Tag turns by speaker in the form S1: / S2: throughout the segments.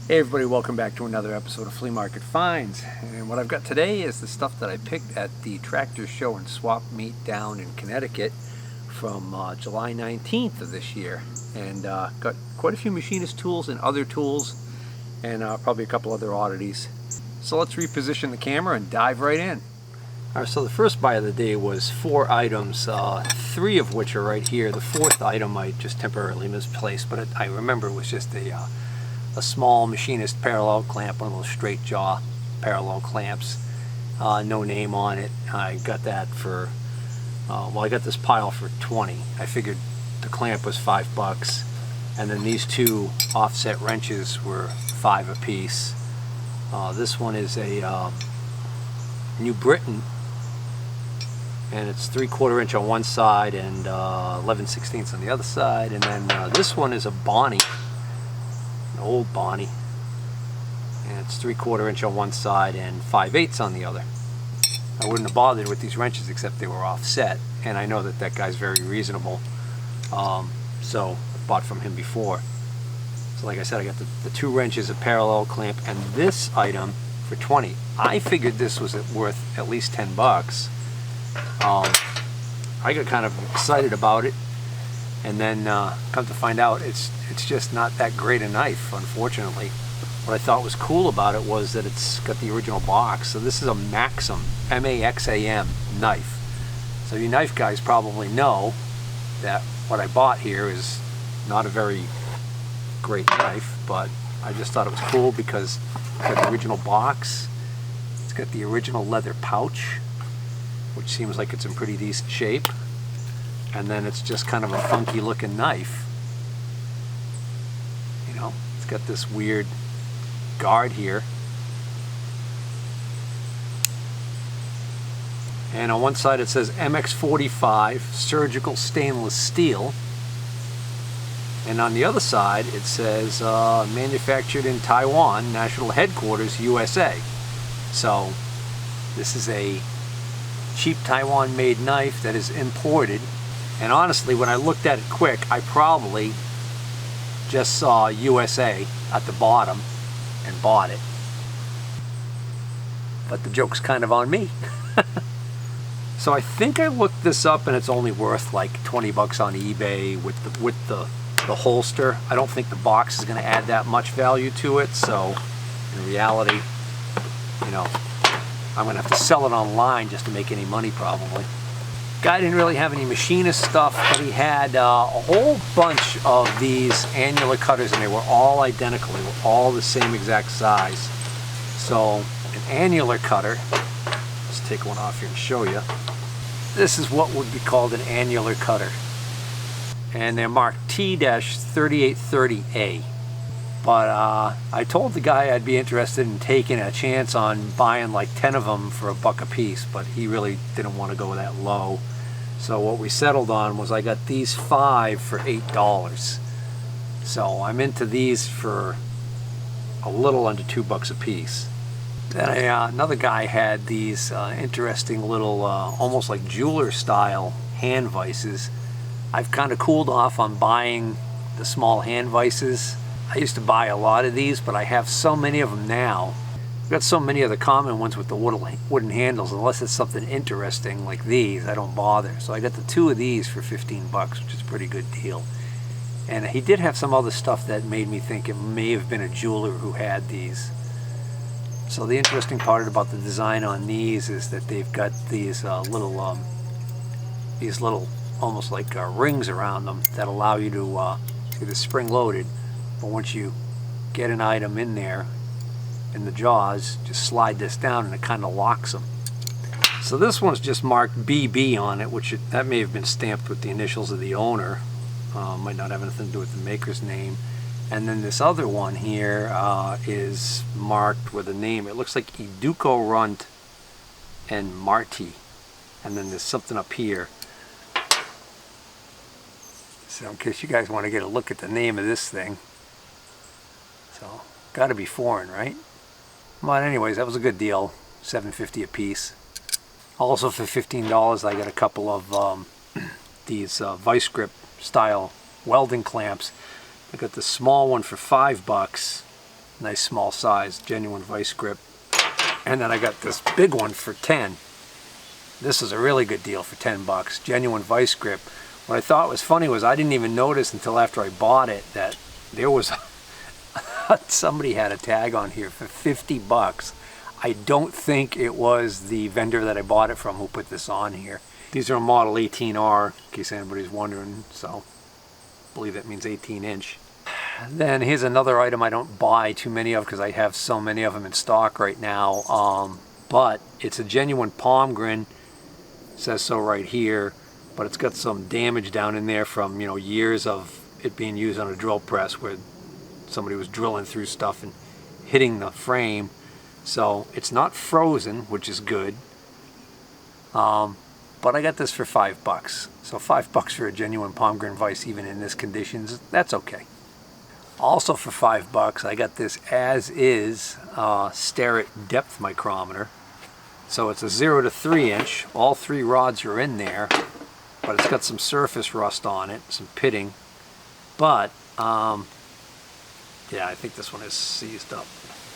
S1: Hey everybody, welcome back to another episode of Flea Market Finds. And what I've got today is the stuff that I picked at the tractor show and swap meet down in Connecticut from July 19th of this year. And got quite a few machinist tools and other tools and probably a couple other oddities. So let's reposition the camera and dive right in. Alright, so the first buy of the day was 4 items, 3 of which are right here. The 4th item I just temporarily misplaced, but I remember it was just a small Machinist parallel clamp, one of those straight jaw parallel clamps, no name on it. I got that for, well, I got this pile for 20. I figured the clamp was $5, and then these 2 offset wrenches were $5 a piece. This one is a New Britain, and it's 3/4 inch on one side and 11/16 on the other side. And then this one is a Bonnie, an old Bonnie, and it's 3/4 inch on one side and 5/8 on the other. I wouldn't have bothered with these wrenches except they were offset, and I know that that guy's very reasonable, so I bought from him before. So like I said, I got the 2 wrenches, a parallel clamp, and this item for 20. I figured this was worth at least $10. I got kind of excited about it, and then come to find out it's just not that great a knife, unfortunately. What I thought was cool about it was that it's got the original box. So this is a Maxam, M-A-X-A-M knife. So you knife guys probably know that what I bought here is not a very great knife, but I just thought it was cool because it's got the original box, it's got the original leather pouch, which seems like it's in pretty decent shape, and then it's just kind of a funky looking knife. You know, it's got this weird guard here, and on one side it says MX45 surgical stainless steel, and on the other side it says manufactured in Taiwan, national headquarters USA. So this is a cheap Taiwan made knife that is imported, and honestly when I looked at it quick I probably just saw USA at the bottom and bought it, but the joke's kind of on me. So I think I looked this up and it's only worth like $20 on eBay with the holster. I don't think the box is going to add that much value to it, so in reality, you know, I'm going to have to sell it online just to make any money probably. Guy didn't really have any machinist stuff, but he had a whole bunch of these annular cutters, and they were all identical. They were all the same exact size. So an annular cutter, let's take one off here and show you. This is what would be called an annular cutter, and they're marked T-3830A. But I told the guy I'd be interested in taking a chance on buying like 10 of them for $1 a piece, but he really didn't want to go that low. So what we settled on was I got these 5 for $8. So I'm into these for a little under $2 a piece. Then another guy had these interesting little, almost like jeweler style hand vices. I've kind of cooled off on buying the small hand vices. I used to buy a lot of these, but I have so many of them now. I've got so many of the common ones with the wooden handles, unless it's something interesting like these, I don't bother. So I got the 2 of these for $15, which is a pretty good deal. And he did have some other stuff that made me think it may have been a jeweler who had these. So the interesting part about the design on these is that they've got these little almost like rings around them that allow you to, see, they're spring loaded. But once you get an item in there, in the jaws, just slide this down and it kind of locks them. So this one's just marked BB on it, which that may have been stamped with the initials of the owner. Might not have anything to do with the maker's name. And then this other one here is marked with a name. It looks like Iduko Runt and Marty. And then there's something up here. So in case you guys want to get a look at the name of this thing. So, gotta be foreign, right? But anyways, that was a good deal. $7.50 a piece. Also for $15 I got a couple of these vice grip style welding clamps. I got the small one for $5, Nice small size, genuine vice grip. And then I got this big one for 10. This is a really good deal for 10 bucks. Genuine vice grip. What I thought was funny was I didn't even notice until after I bought it that there was somebody had a tag on here for 50 bucks. I don't think it was the vendor that I bought it from who put this on here. These are a model 18R, in case anybody's wondering, so I believe that means 18 inch. Then here's another item I don't buy too many of because I have so many of them in stock right now. But it's a genuine palm grin. It says so right here, but it's got some damage down in there from, you know, years of it being used on a drill press where somebody was drilling through stuff and hitting the frame. So it's not frozen, which is good. But I got this for 5 bucks. So 5 bucks for a genuine palm grin vise, even in this conditions, that's okay. Also for 5 bucks, I got this as is Starrett depth micrometer. So it's a 0 to 3 inch. All 3 rods are in there, but it's got some surface rust on it, some pitting. But yeah, I think this one is seized up.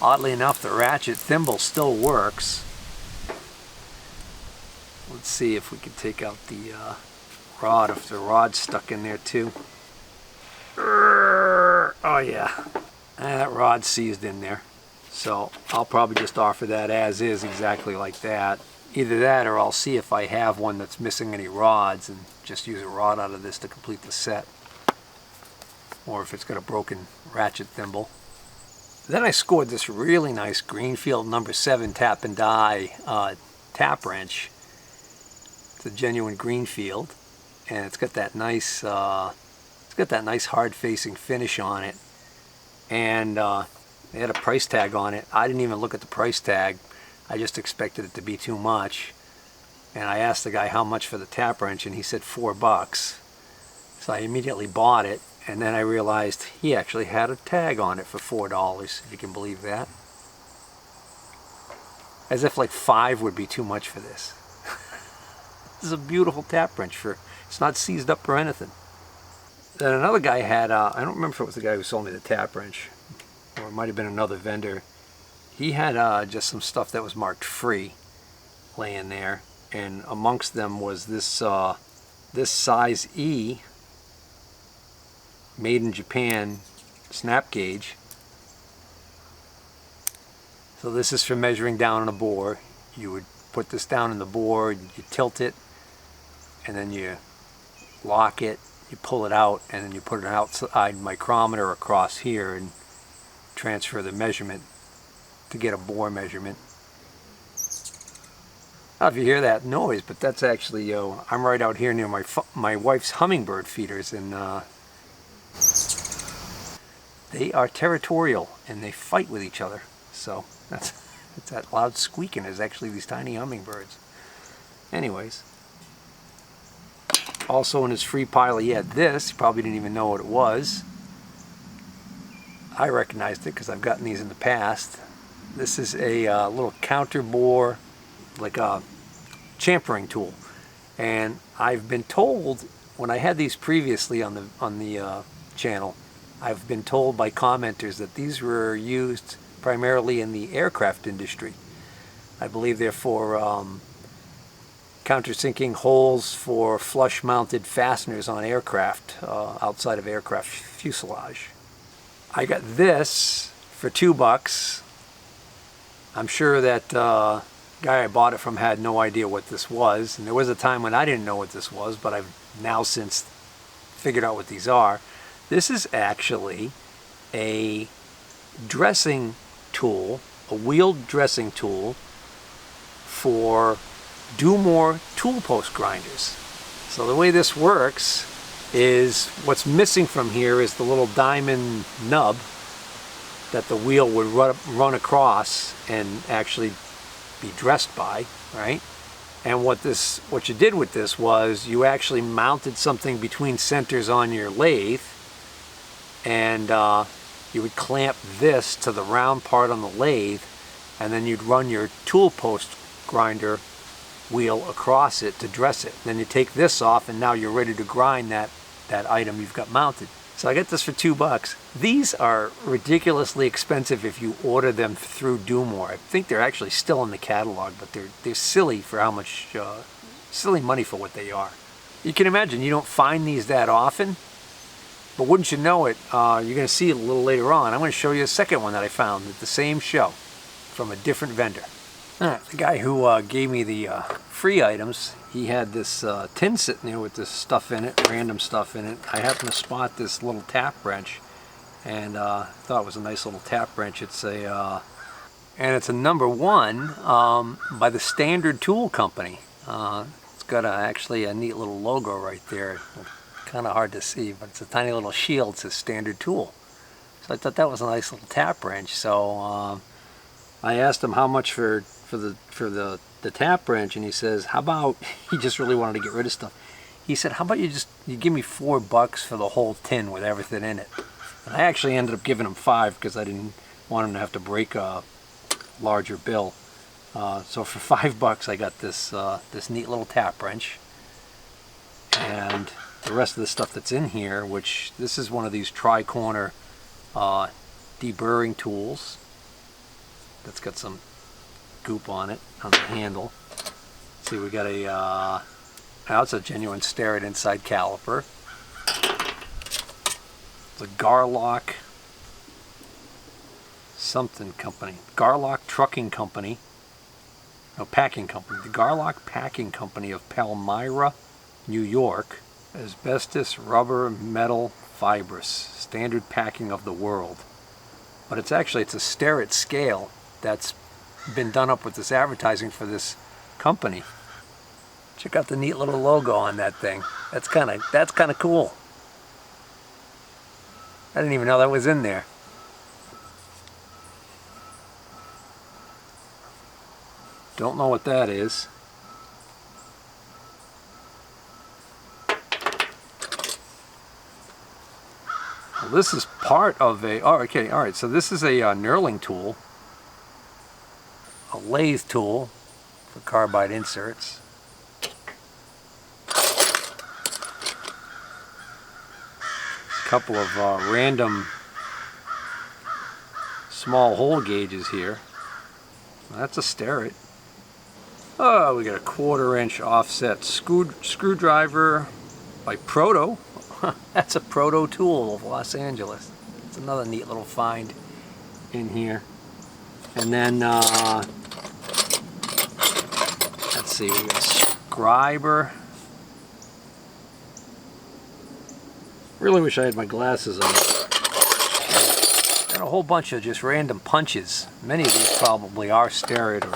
S1: Oddly enough, the ratchet thimble still works. Let's see if we can take out the rod, if the rod's stuck in there too. Oh yeah, that rod's seized in there. So I'll probably just offer that as is, exactly like that. Either that or I'll see if I have one that's missing any rods and just use a rod out of this to complete the set. Or if it's got a broken ratchet thimble. Then I scored this really nice Greenfield number 7 tap and die tap wrench. It's a genuine Greenfield, and it's got that nice hard facing finish on it. And they had a price tag on it. I didn't even look at the price tag. I just expected it to be too much. And I asked the guy how much for the tap wrench, and he said 4 bucks. So I immediately bought it, and then I realized he actually had a tag on it for $4, if you can believe that. As if like 5 would be too much for this. This is a beautiful tap wrench. It's not seized up or anything. Then another guy had, I don't remember if it was the guy who sold me the tap wrench, or it might have been another vendor. He had just some stuff that was marked free laying there, and amongst them was this this size E made in Japan snap gauge. So this is for measuring down on a bore. You would put this down in the bore, you tilt it, and then you lock it, you pull it out, and then you put an outside micrometer across here and transfer the measurement to get a bore measurement. I don't know if you hear that noise, but that's actually, I'm right out here near my wife's hummingbird feeders, and they are territorial and they fight with each other. So it's that loud squeaking is actually these tiny hummingbirds. Anyways, also in his free pile he had this. He probably didn't even know what it was. I recognized it because I've gotten these in the past. This is a little counter bore, like a chamfering tool. And I've been told, when I had these previously on the channel, I've been told by commenters that these were used primarily in the aircraft industry. I believe they're for countersinking holes for flush-mounted fasteners on aircraft, outside of aircraft fuselage. I got this for 2 bucks. I'm sure that guy I bought it from had no idea what this was, and there was a time when I didn't know what this was, but I've now since figured out what these are. This is actually a dressing tool, a wheeled dressing tool for do-more tool post grinders. So the way this works is, what's missing from here is the little diamond nub that the wheel would run across and actually be dressed by, right? And what you did with this was you actually mounted something between centers on your lathe, and you would clamp this to the round part on the lathe, and then you'd run your tool post grinder wheel across it to dress it. Then you take this off, and now you're ready to grind that item you've got mounted. So I got this for $2. These are ridiculously expensive if you order them through Doomore. I think they're actually still in the catalog, but they're silly for how much, silly money for what they are. You can imagine you don't find these that often, but wouldn't you know it, you're going to see it a little later on. I'm going to show you a second one that I found at the same show from a different vendor. The guy who gave me the free items, he had this tin sitting there with this stuff in it, random stuff in it. I happened to spot this little tap wrench, and thought it was a nice little tap wrench. It's a number 1 by the Standard Tool Company. It's got actually a neat little logo right there. Kind of hard to see, but it's a tiny little shield. It says Standard Tool. So I thought that was a nice little tap wrench. So I asked him how much for the tap wrench, and he says, how about, he just really wanted to get rid of stuff. He said, how about you give me $4 for the whole tin with everything in it. And I actually ended up giving him $5 because I didn't want him to have to break a larger bill. So for $5 I got this neat little tap wrench, and the rest of the stuff that's in here, which this is one of these tri-corner deburring tools that's got some goop on it on the handle. See, we got it's a genuine Starrett inside caliper. It's a Garlock something company, Garlock Trucking Company, no, Packing Company, the Garlock Packing Company of Palmyra, New York. Asbestos rubber metal fibrous, standard packing of the world. But it's a Starrett scale that's been done up with this advertising for this company. Check out the neat little logo on that thing. That's kind of cool. I didn't even know that was in there. Don't know what that is. Well, this is part of a, oh, okay, all right, so this is a knurling tool, a lathe tool for carbide inserts. A couple of random small hole gauges here. That's a Starrett. Oh, we got a 1/4-inch offset screwdriver by Proto. That's a Proto tool of Los Angeles. It's another neat little find in here. And then, let's see, we got a scriber. Really wish I had my glasses on. And a whole bunch of just random punches. Many of these probably are Starrett. Or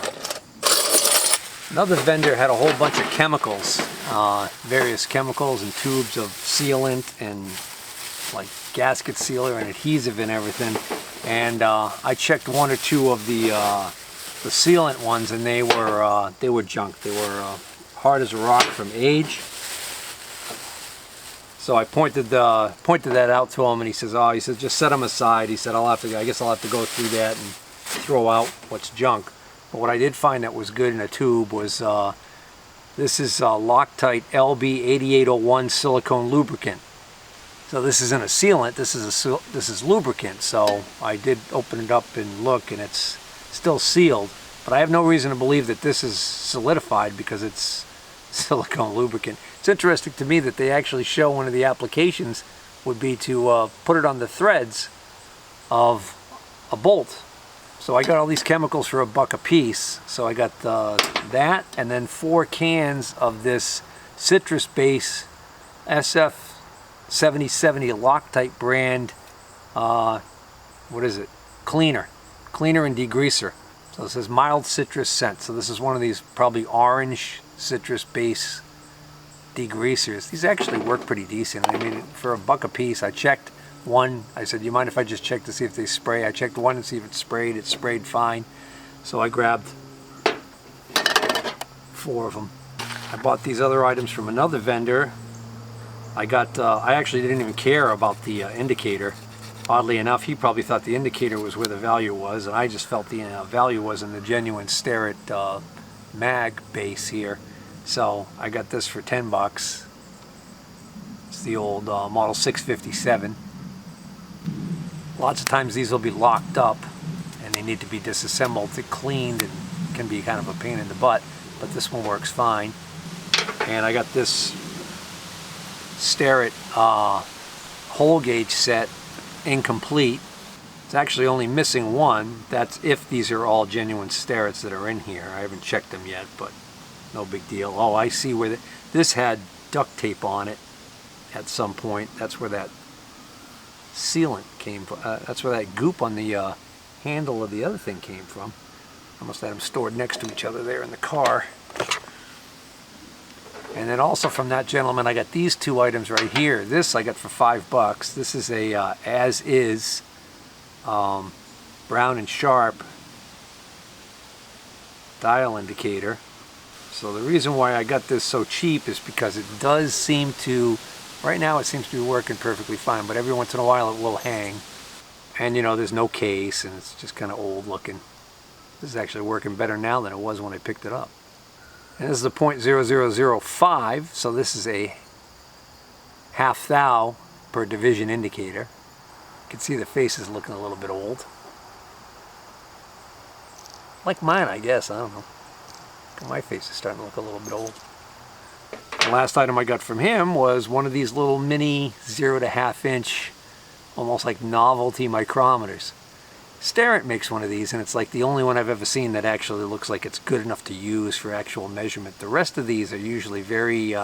S1: another vendor had a whole bunch of chemicals, various chemicals and tubes of sealant and like gasket sealer and adhesive and everything. And I checked 1 or 2 of the sealant ones, and they were junk. They were hard as a rock from age. So I pointed that out to him, and he says, just set them aside. He said, I guess I'll have to go through that and throw out what's junk. But what I did find that was good in a tube was this is Loctite LB8801 silicone lubricant. So this isn't a sealant. This is lubricant. So I did open it up and look, and it's still sealed. But I have no reason to believe that this is solidified because it's silicone lubricant. It's interesting to me that they actually show one of the applications would be to put it on the threads of a bolt. So I got all these chemicals for $1 a piece. So I got that, and then 4 cans of this citrus base SF7070 Loctite brand, what is it? Cleaner and degreaser. So it says mild citrus scent. So this is one of these probably orange citrus base degreasers. These actually work pretty decent. I mean, for $1 a piece. I checked one. I said, you mind if I just check to see if they spray? I checked one to see if it sprayed. It sprayed fine. So I grabbed 4 of them. I bought these other items from another vendor. I actually didn't even care about the indicator. Oddly enough, he probably thought the indicator was where the value was, and I just felt the value was in the genuine Starrett mag base here. So I got this for $10. It's the old Model 657. Lots of times these will be locked up and they need to be disassembled to cleaned, and can be kind of a pain in the butt, but this one works fine. And I got this Starrett hole gauge set incomplete. It's actually only missing one. That's if these are all genuine Starretts that are in here. I haven't checked them yet, but no big deal. Oh, I see where this had duct tape on it at some point. That's where that sealant came from. That's where that goop on the handle of the other thing came from. I must have them stored next to each other there in the car. And then also from that gentleman, I got these two items right here. This I got for $5. This is a as-is brown and sharp dial indicator. So the reason why I got this so cheap is because it does seem to, right now it seems to be working perfectly fine, but every once in a while it will hang. And you know, there's no case and it's just kind of old looking. This is actually working better now than it was when I picked it up. And this is a .0005, so this is a half thou per division indicator. You can see the face is looking a little bit old. Like mine, I guess, I don't know. My face is starting to look a little bit old. The last item I got from him was one of these little mini 0 to 1/2 inch, almost like novelty micrometers. Starrett makes one of these, and it's like the only one I've ever seen that actually looks like it's good enough to use for actual measurement. The rest of these are usually very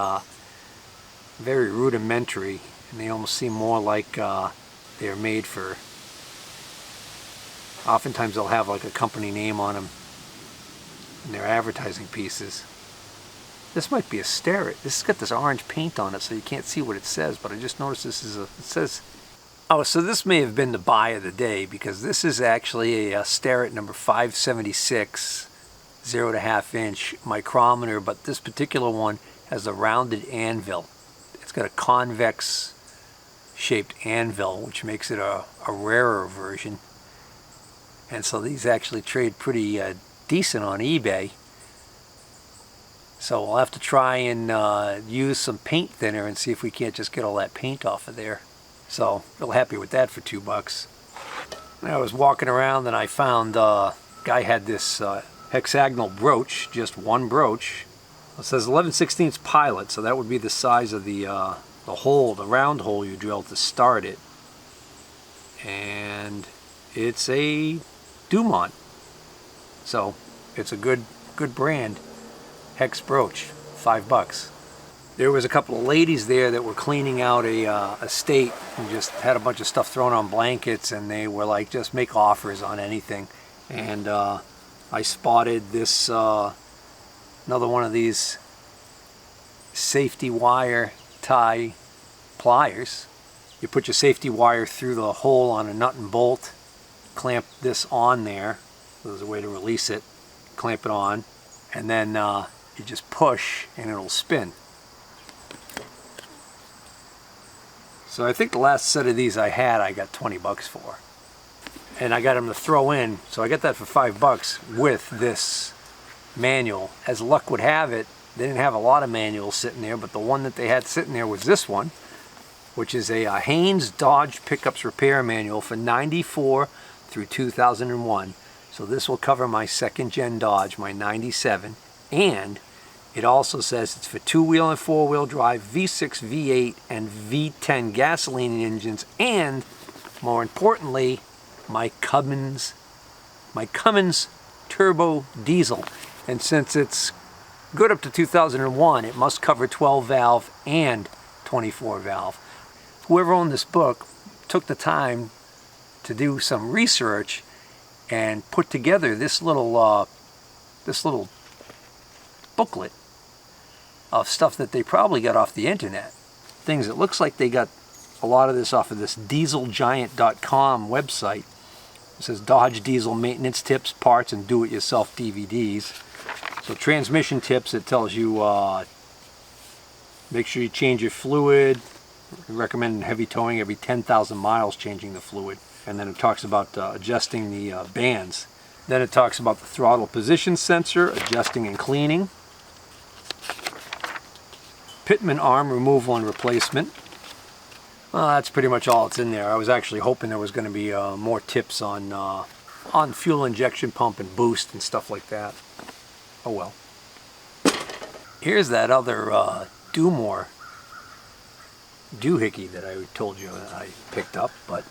S1: very rudimentary, and they almost seem more like they're made for, oftentimes they'll have like a company name on them in their advertising pieces. This might be a Starrett. This has got this orange paint on it, so you can't see what it says, but I just noticed this is it says, oh, so this may have been the buy of the day, because this is actually a Starrett number 576 0 to 1/2 inch micrometer, but this particular one has a rounded anvil. It's got a convex shaped anvil, which makes it a rarer version. And so these actually trade pretty decent on eBay. So we'll have to try and use some paint thinner and see if we can't just get all that paint off of there. So real happy with that for $2. And I was walking around and I found guy had this hexagonal brooch, just one brooch. It says 11/16 pilot, so that would be the size of the hole, the round hole you drill to start it. And it's a Dumont, so it's a good brand. Hex brooch, $5. There was a couple of ladies there that were cleaning out a estate and just had a bunch of stuff thrown on blankets, and they were like, just make offers on anything. And I spotted this another one of these safety wire tie pliers. You put your safety wire through the hole on a nut and bolt, clamp this on there. There's a way to release it, clamp it on, and then you just push and it'll spin. So I think the last set of these I had, I got $20 for. And I got them to throw in, so I got that for $5 with this manual. As luck would have it, they didn't have a lot of manuals sitting there, but the one that they had sitting there was this one, which is a Haynes Dodge Pickups Repair Manual for '94 through 2001. So this will cover my second gen Dodge, my 97, and it also says it's for 2-wheel and 4-wheel drive, V6, V8, and V10 gasoline engines, and more importantly, my Cummins turbo diesel. And since it's good up to 2001, it must cover 12 valve and 24 valve. Whoever owned this book took the time to do some research and put together this little booklet of stuff that they probably got off the internet. Things, it looks like they got a lot of this off of this dieselgiant.com website. It says Dodge Diesel Maintenance Tips, Parts, and Do-It-Yourself DVDs. So transmission tips, it tells you make sure you change your fluid. Recommend heavy towing every 10,000 miles, changing the fluid. And then it talks about adjusting the bands. Then it talks about the throttle position sensor, adjusting and cleaning. Pitman arm removal and replacement. Well, that's pretty much all that's in there. I was actually hoping there was going to be more tips on fuel injection pump and boost and stuff like that. Oh well. Here's that other doohickey that I told you I picked up, but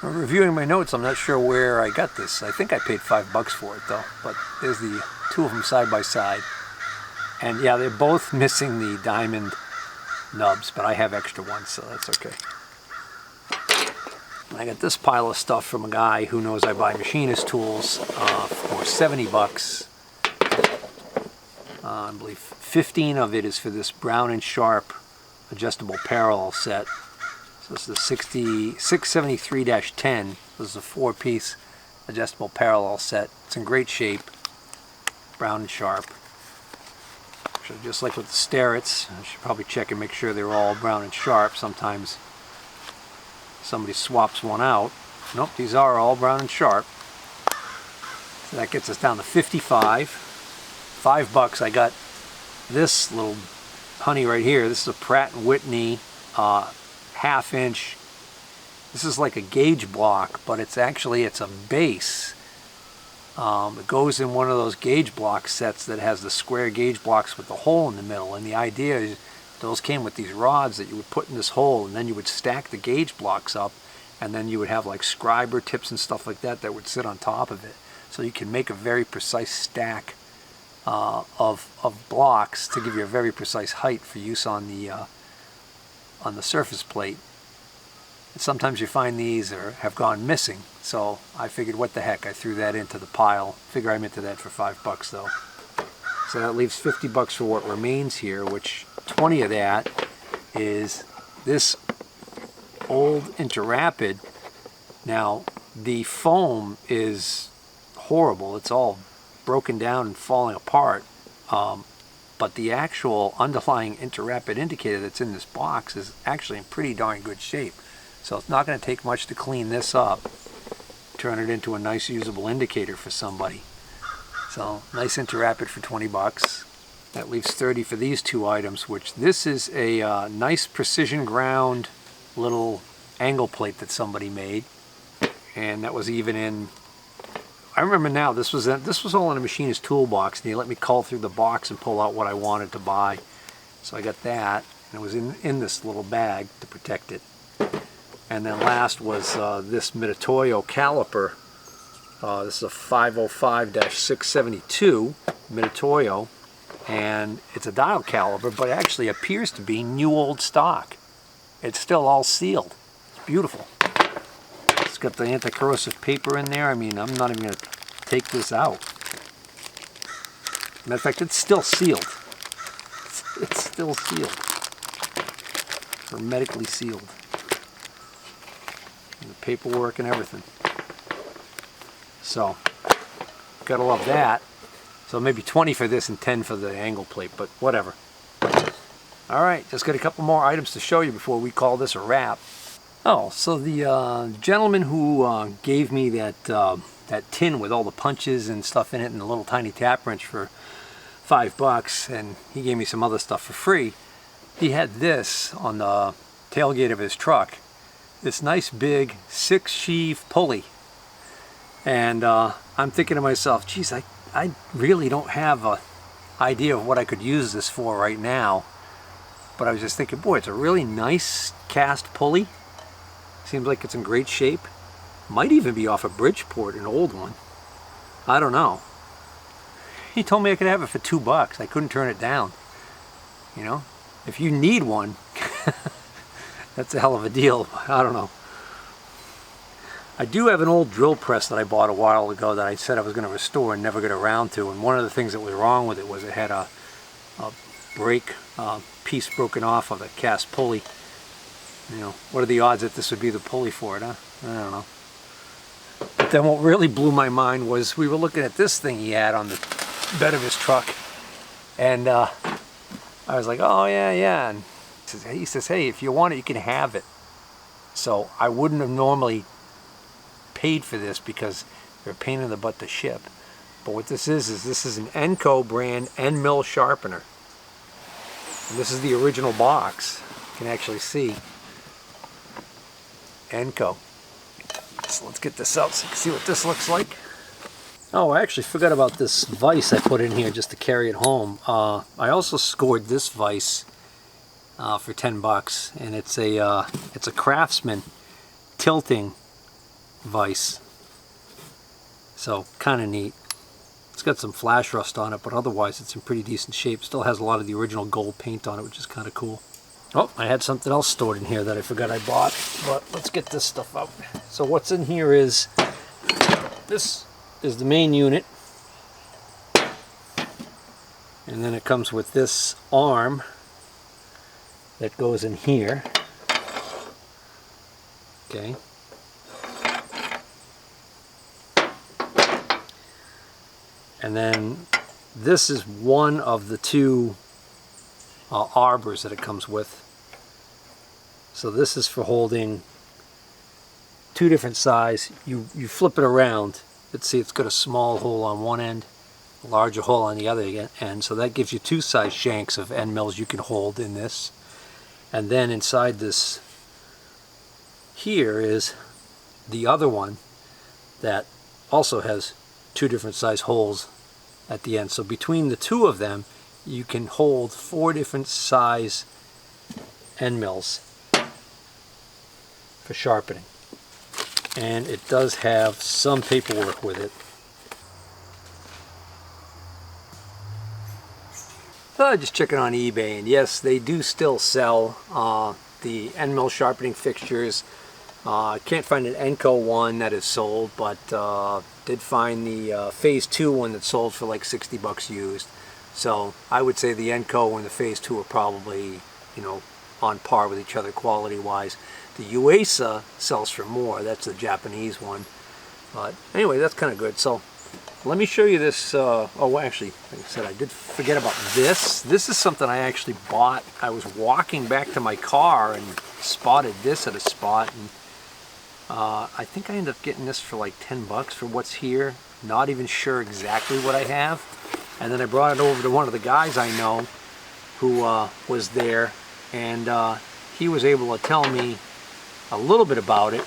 S1: reviewing my notes, I'm not sure where I got this. I think I paid $5 for it though, but there's the two of them side by side. And yeah, they're both missing the diamond nubs, but I have extra ones, so that's okay. I got this pile of stuff from a guy who knows I buy Machinist tools for $70. I believe 15 of it is for this Brown and Sharp adjustable parallel set. So this is the 673-10. This is a 4-piece adjustable parallel set. It's in great shape. Brown and Sharp. So just like with the Starretts, I should probably check and make sure they're all Brown and Sharp. Sometimes somebody swaps one out. Nope, these are all Brown and Sharp. So that gets us down to 55. $5. I got this little honey right here. This is a Pratt & Whitney 1/2 inch. This is like a gauge block, but it's a base. It goes in one of those gauge block sets that has the square gauge blocks with the hole in the middle, and the idea is those came with these rods that you would put in this hole, and then you would stack the gauge blocks up, and then you would have like scriber tips and stuff like that that would sit on top of it, so you can make a very precise stack of blocks to give you a very precise height for use on the surface plate. And sometimes you find these have gone missing, so I figured what the heck, I threw that into the pile. Figure I'm into that for $5 though. So that leaves $50 for what remains here, which 20 of that is this old Interrapid. Now the foam is horrible, it's all broken down and falling apart, but the actual underlying Interrapid indicator that's in this box is actually in pretty darn good shape. So it's not going to take much to clean this up, turn it into a nice usable indicator for somebody. So nice Interrapid for $20. That leaves 30 for these two items, which this is a nice precision ground little angle plate that somebody made, and that was even in, I remember now, this was all in a Machinist toolbox, and he let me cull through the box and pull out what I wanted to buy. So I got that, and it was in this little bag to protect it. And then last was this Mitutoyo caliper. This is a 505-672 Mitutoyo, and it's a dial caliber, but it actually appears to be new old stock. It's still all sealed. It's beautiful. It's got the anti-corrosive paper in there. I mean, I'm not even going to take this out. Matter of fact, it's still sealed. It's still sealed. Hermetically sealed. And the paperwork and everything. So, gotta love that. So maybe 20 for this and 10 for the angle plate, but whatever. Alright, just got a couple more items to show you before we call this a wrap. Oh, so the gentleman who gave me that tin with all the punches and stuff in it and a little tiny tap wrench for $5, and he gave me some other stuff for free. He had this on the tailgate of his truck. This nice big 6-sheave pulley. And I'm thinking to myself, geez, I really don't have an idea of what I could use this for right now. But I was just thinking, boy, it's a really nice cast pulley. Seems like it's in great shape. Might even be off of Bridgeport, an old one. I don't know. He told me I could have it for $2. I couldn't turn it down. You know, if you need one, that's a hell of a deal. I don't know. I do have an old drill press that I bought a while ago that I said I was going to restore and never get around to. And one of the things that was wrong with it was it had a brake piece broken off of the cast pulley. You know, what are the odds that this would be the pulley for it, huh? I don't know. But then what really blew my mind was we were looking at this thing he had on the bed of his truck. And I was like, oh yeah. And he says, hey, if you want it, you can have it. So I wouldn't have normally paid for this because they're a pain in the butt to ship. But what this is an Enco brand Endmill sharpener. And this is the original box. You can actually see. Enco. So let's get this out so you can see what this looks like. Oh, I actually forgot about this vise I put in here just to carry it home. I also scored this vise for 10 bucks, and it's a Craftsman tilting vise. So kind of neat. It's got some flash rust on it, but otherwise it's in pretty decent shape. Still has a lot of the original gold paint on it, which is kind of cool. Oh, I had something else stored in here that I forgot I bought, but let's get this stuff out. So what's in here is, this is the main unit, and then it comes with this arm that goes in here. Okay. And then this is one of the two arbors that it comes with. So this is for holding two different size. You flip it around. Let's see, it's got a small hole on one end, a larger hole on the other end. So that gives you two size shanks of end mills you can hold in this. And then inside this here is the other one that also has two different size holes at the end. So between the two of them, you can hold 4 different size end mills for sharpening. And it does have some paperwork with it. Just checking on eBay, and yes, they do still sell the end mill sharpening fixtures. Can't find an Enco one that is sold, but did find the Phase 2 one that sold for like 60 bucks used. So I would say the Enco and the Phase 2 are probably, you know, on par with each other quality wise. The Uesa sells for more. That's the Japanese one. But anyway, that's kind of good. So let me show you this. Oh, actually, like I said, I did forget about this. This is something I actually bought. I was walking back to my car and spotted this at a spot, and I think I ended up getting this for like 10 bucks for what's here. Not even sure exactly what I have. And then I brought it over to one of the guys I know who was there, and he was able to tell me a little bit about it.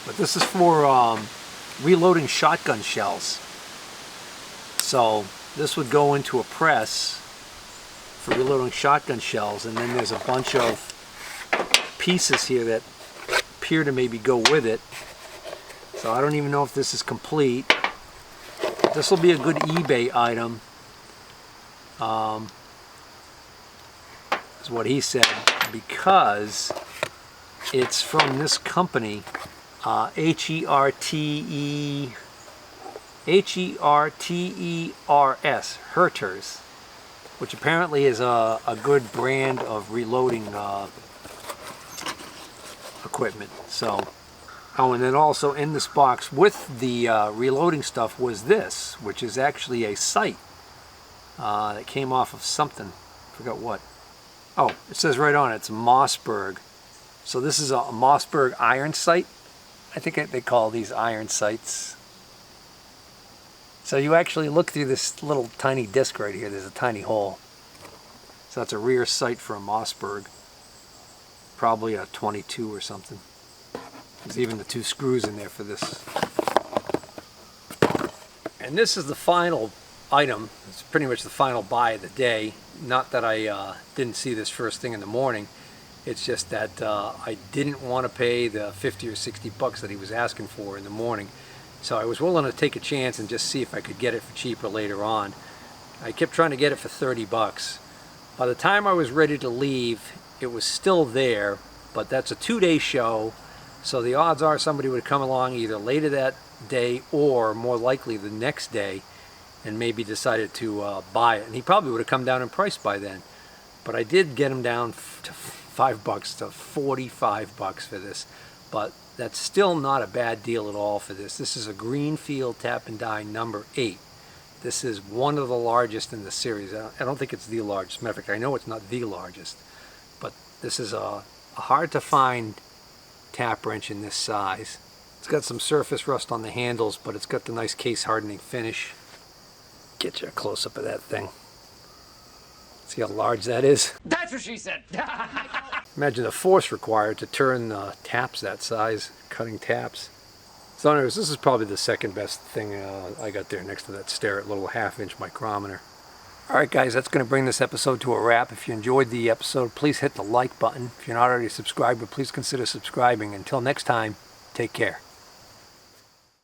S1: But this is for reloading shotgun shells. So this would go into a press for reloading shotgun shells, and then there's a bunch of pieces here that appear to maybe go with it. So I don't even know if this is complete. This will be a good eBay item, is what he said, because it's from this company, H-E-R-T-E-R-S, Herters, which apparently is a good brand of reloading equipment. So, oh, and then also in this box with the reloading stuff was this, which is actually a sight that came off of something. I forgot what. Oh, it says right on it, it's Mossberg. So this is a Mossberg iron sight. I think they call these iron sights. So you actually look through this little tiny disc right here. There's a tiny hole. So that's a rear sight for a Mossberg. Probably a 22 or something. There's even the 2 screws in there for this. And this is the final item. It's pretty much the final buy of the day. Not that I didn't see this first thing in the morning. It's just that I didn't want to pay the 50 or 60 bucks that he was asking for in the morning. So I was willing to take a chance and just see if I could get it for cheaper later on. I kept trying to get it for 30 bucks. By the time I was ready to leave, it was still there, but that's a 2-day show. So the odds are somebody would come along either later that day or more likely the next day and maybe decided to buy it. And he probably would have come down in price by then. But I did get him down to 5 bucks to 45 bucks for this. But that's still not a bad deal at all for this. This is a Greenfield Tap and Die number 8. This is one of the largest in the series. I don't think it's the largest. Matter of fact, I know it's not the largest. But this is a hard to find tap wrench in this size. It's got some surface rust on the handles, but it's got the nice case hardening finish. Get you a close up of that thing. See how large that is?
S2: That's what she said.
S1: Imagine the force required to turn taps that size, cutting taps. So anyways, this is probably the second best thing I got there next to that Starrett little 1/2-inch micrometer. Alright guys, that's going to bring this episode to a wrap. If you enjoyed the episode, please hit the like button. If you're not already subscribed, please consider subscribing. Until next time, take care.